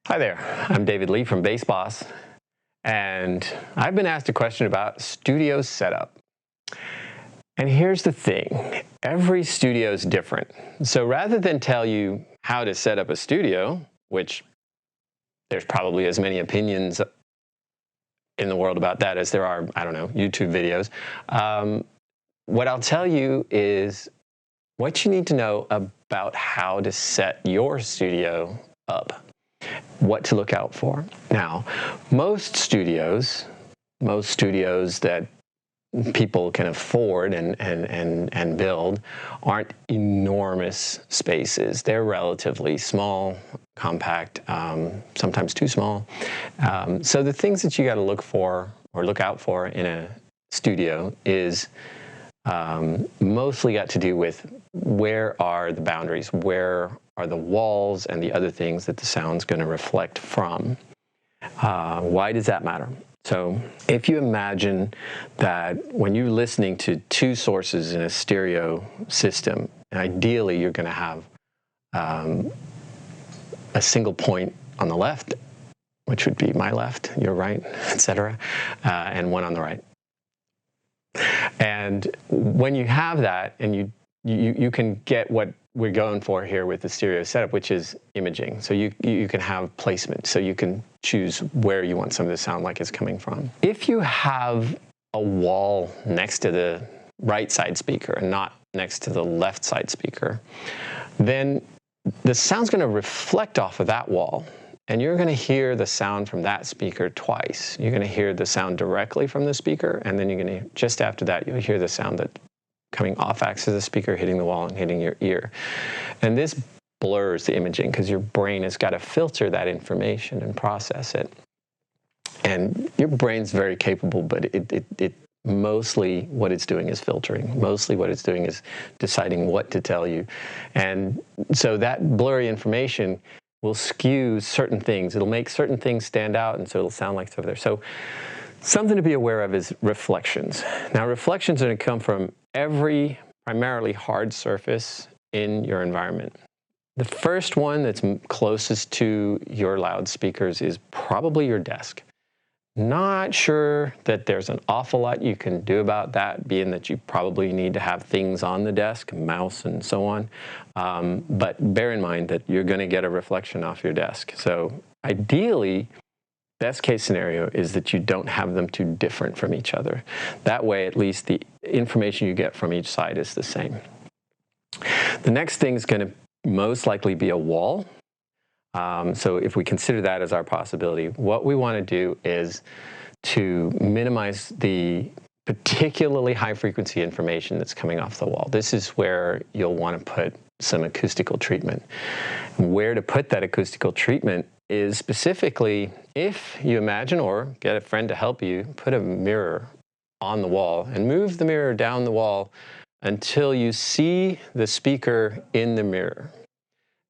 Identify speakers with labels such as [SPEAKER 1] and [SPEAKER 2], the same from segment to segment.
[SPEAKER 1] Hi there, I'm David Lee from BASSBOSS, and I've been asked a question about studio setup. And here's the thing, every studio is different. So rather than tell you how to set up a studio, which there's probably as many opinions in the world about that as there are, I don't know, YouTube videos, what I'll tell you is what you need to know about how to set your studio up. What to look out for. Now, most studios that people can afford and build aren't enormous spaces. They're relatively small, compact, sometimes too small. So the things that you got to look for or look out for in a studio is mostly got to do with where are the boundaries, where are the walls and the other things that the sound's going to reflect from. Why does that matter? So if you imagine that when you're listening to two sources in a stereo system, ideally you're going to have a single point on the left, which would be my left, your right, etc., and one on the right. And when you have that, and you can get what we're going for here with the stereo setup, which is imaging. So you can have placement, so you can choose where you want some of the sound like it's coming from. If you have a wall next to the right side speaker and not next to the left side speaker, then the sound's going to reflect off of that wall. And you're going to hear the sound from that speaker twice. You're going to hear the sound directly from the speaker, and then you're going to, just after that, you'll hear the sound that coming off axis of the speaker, hitting the wall and hitting your ear. And this blurs the imaging because your brain has got to filter that information and process it. And your brain's very capable, but it mostly what it's doing is filtering. Mostly what it's doing is deciding what to tell you. And so that blurry information will skew certain things. It'll make certain things stand out, and so it'll sound like it's over there. So something to be aware of is reflections. Now, reflections are going to come from every primarily hard surface in your environment. The first one that's closest to your loudspeakers is probably your desk. Not sure that there's an awful lot you can do about that, being that you probably need to have things on the desk, mouse and so on. But bear in mind that you're going to get a reflection off your desk. So ideally, best case scenario is that you don't have them too different from each other. That way, at least the information you get from each side is the same. The next thing is going to most likely be a wall. So if we consider that as our possibility, what we want to do is to minimize the particularly high frequency information that's coming off the wall. This is where you'll want to put some acoustical treatment. Where to put that acoustical treatment is specifically, if you imagine or get a friend to help you, put a mirror on the wall and move the mirror down the wall until you see the speaker in the mirror.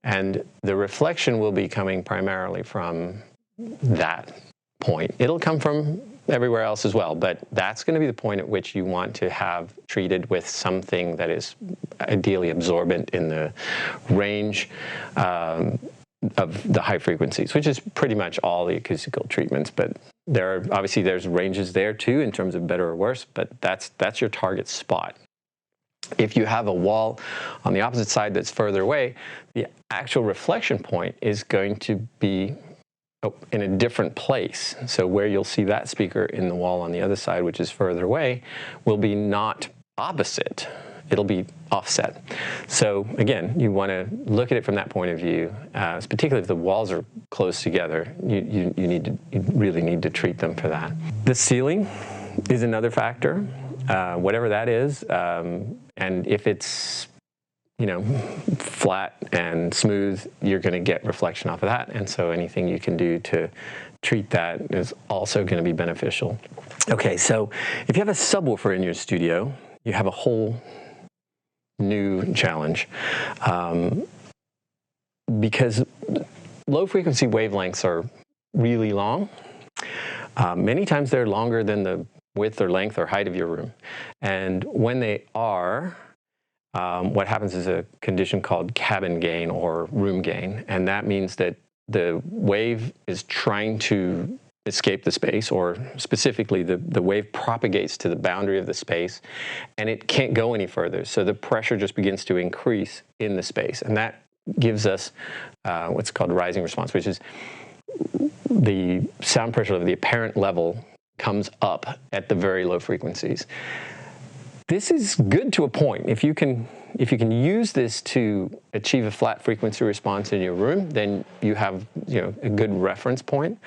[SPEAKER 1] And the reflection will be coming primarily from that point. It'll come from everywhere else as well, but that's going to be the point at which you want to have treated with something that is ideally absorbent in the range of the high frequencies, which is pretty much all the acoustical treatments. But there are obviously there's ranges there too in terms of better or worse, but that's your target spot. If you have a wall on the opposite side that's further away, the actual reflection point is going to be in a different place. So where you'll see that speaker in the wall on the other side, which is further away, will be not opposite. It'll be offset. So again, you want to look at it from that point of view, particularly if the walls are close together. You really need to treat them for that. The ceiling is another factor, whatever that is, and if it's flat and smooth, you're going to get reflection off of that. And so anything you can do to treat that is also going to be beneficial. Okay, so if you have a subwoofer in your studio, you have a whole new challenge. Because low frequency wavelengths are really long. Many times they're longer than the width or length or height of your room. And when they are, what happens is a condition called cabin gain or room gain, and that means that the wave is trying to escape the space, or specifically the wave propagates to the boundary of the space, and it can't go any further. So the pressure just begins to increase in the space, and that gives us what's called rising response, which is the sound pressure of the apparent level comes up at the very low frequencies. This is good to a point. If you can use this to achieve a flat frequency response in your room, then you have a good reference point.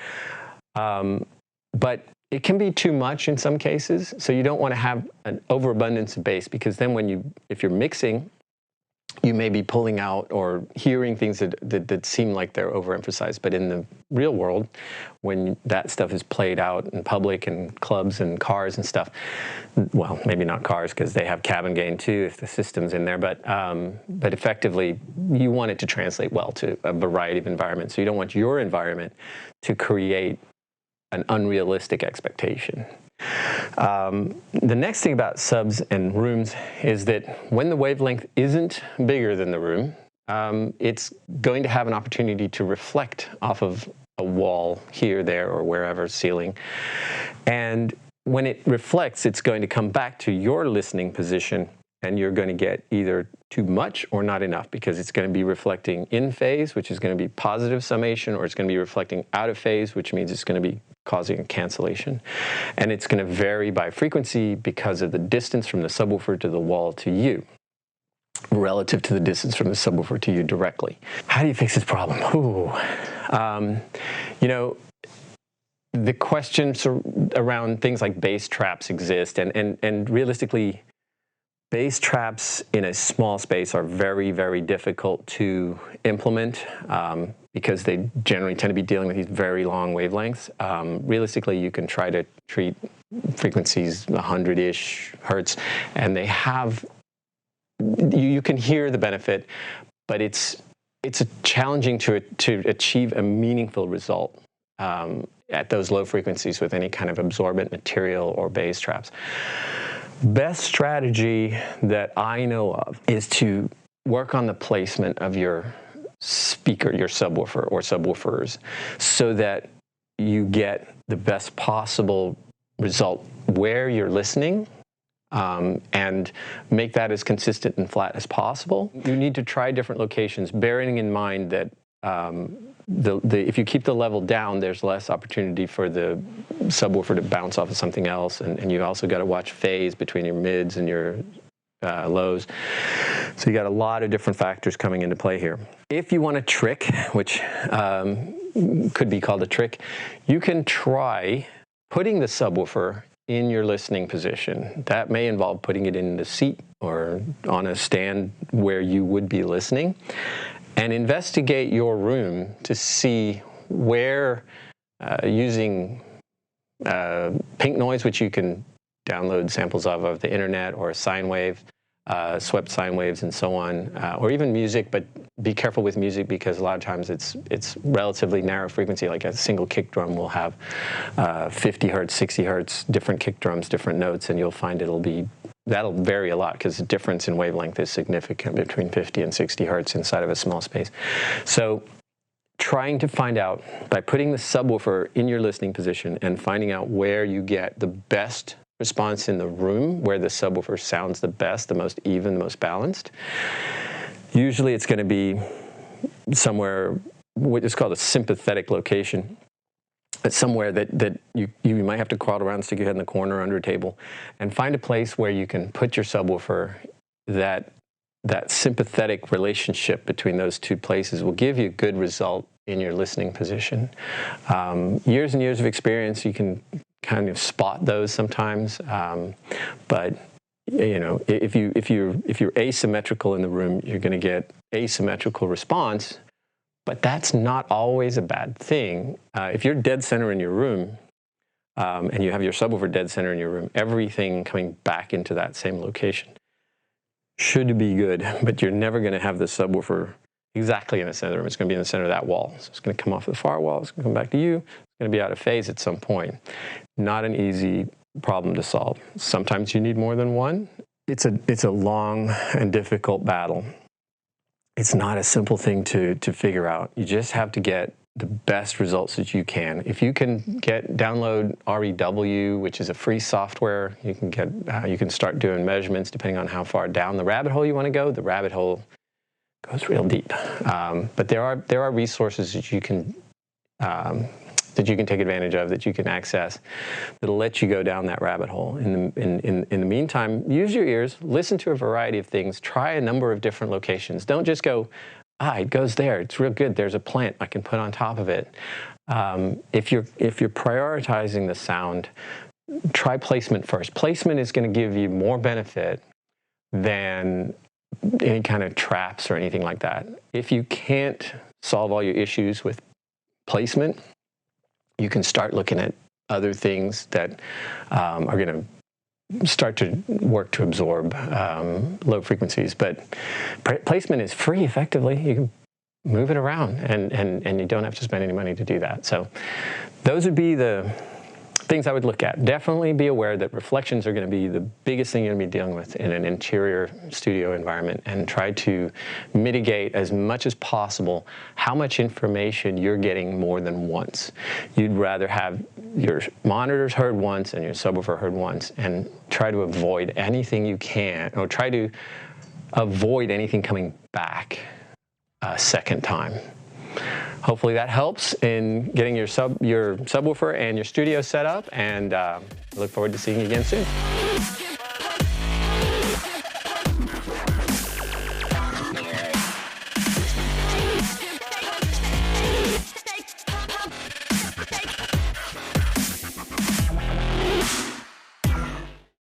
[SPEAKER 1] But it can be too much in some cases, so you don't want to have an overabundance of bass, because then if you're mixing, you may be pulling out or hearing things that seem like they're overemphasized. But in the real world, when that stuff is played out in public and clubs and cars and stuff, well, maybe not cars because they have cabin gain too if the system's in there, but effectively you want it to translate well to a variety of environments. So you don't want your environment to create an unrealistic expectation. The next thing about subs and rooms is that when the wavelength isn't bigger than the room, it's going to have an opportunity to reflect off of a wall here, there, or wherever, ceiling. And when it reflects, it's going to come back to your listening position, and you're going to get either too much or not enough, because it's going to be reflecting in phase, which is going to be positive summation, or it's going to be reflecting out of phase, which means it's going to be causing a cancellation. And it's going to vary by frequency because of the distance from the subwoofer to the wall to you, relative to the distance from the subwoofer to you directly. How do you fix this problem? The questions around things like bass traps exist, and realistically, bass traps in a small space are very, very difficult to implement because they generally tend to be dealing with these very long wavelengths. Realistically, you can try to treat frequencies 100-ish hertz, and they have, you can hear the benefit, but it's challenging to achieve a meaningful result at those low frequencies with any kind of absorbent material or bass traps. Best strategy that I know of is to work on the placement of your speaker, your subwoofer or subwoofers, so that you get the best possible result where you're listening, and make that as consistent and flat as possible. You need to try different locations, bearing in mind that if you keep the level down, there's less opportunity for the subwoofer to bounce off of something else, and you've also got to watch phase between your mids and your lows. So you got a lot of different factors coming into play here. If you want a trick, which could be called a trick, you can try putting the subwoofer in your listening position. That may involve putting it in the seat or on a stand where you would be listening, and investigate your room to see where, using pink noise, which you can download samples of the internet, or sine wave, swept sine waves and so on, or even music, but be careful with music because a lot of times it's relatively narrow frequency. Like a single kick drum will have 50 hertz, 60 hertz, different kick drums, different notes, and you'll find that'll vary a lot because the difference in wavelength is significant between 50 and 60 hertz inside of a small space. So trying to find out, by putting the subwoofer in your listening position and finding out where you get the best response in the room, where the subwoofer sounds the best, the most even, the most balanced. Usually it's going to be somewhere, what is called a sympathetic location. It's somewhere that you might have to crawl around, stick your head in the corner under a table, and find a place where you can put your subwoofer. That sympathetic relationship between those two places will give you a good result in your listening position. Years and years of experience, you can kind of spot those sometimes, but if you're asymmetrical in the room, you're going to get asymmetrical response. But that's not always a bad thing. If you're dead center in your room, and you have your subwoofer dead center in your room, everything coming back into that same location should be good, but you're never going to have the subwoofer exactly in the center of the room. It's going to be in the center of that wall. So it's going to come off the far wall, it's going to come back to you, it's going to be out of phase at some point. Not an easy problem to solve. Sometimes you need more than one. It's a long and difficult battle. It's not a simple thing to figure out. You just have to get the best results that you can. If you can download REW, which is a free software, you can start doing measurements depending on how far down the rabbit hole you want to go. The rabbit hole goes real deep, but there are resources that you can take advantage of, that you can access, that'll let you go down that rabbit hole. In the meantime, use your ears, listen to a variety of things, try a number of different locations. Don't just go, it goes there, it's real good, there's a plant I can put on top of it. If you're prioritizing the sound, try placement first. Placement is going to give you more benefit than any kind of traps or anything like that. If you can't solve all your issues with placement, you can start looking at other things that are going to start to work to absorb low frequencies. But placement is free, effectively. You can move it around, and you don't have to spend any money to do that. So those would be the things I would look at. Definitely be aware that reflections are going to be the biggest thing you're going to be dealing with in an interior studio environment, and try to mitigate as much as possible how much information you're getting more than once. You'd rather have your monitors heard once and your subwoofer heard once, and try to avoid anything you can, or try to avoid anything coming back a second time. Hopefully that helps in getting your subwoofer and your studio set up, and look forward to seeing you again soon.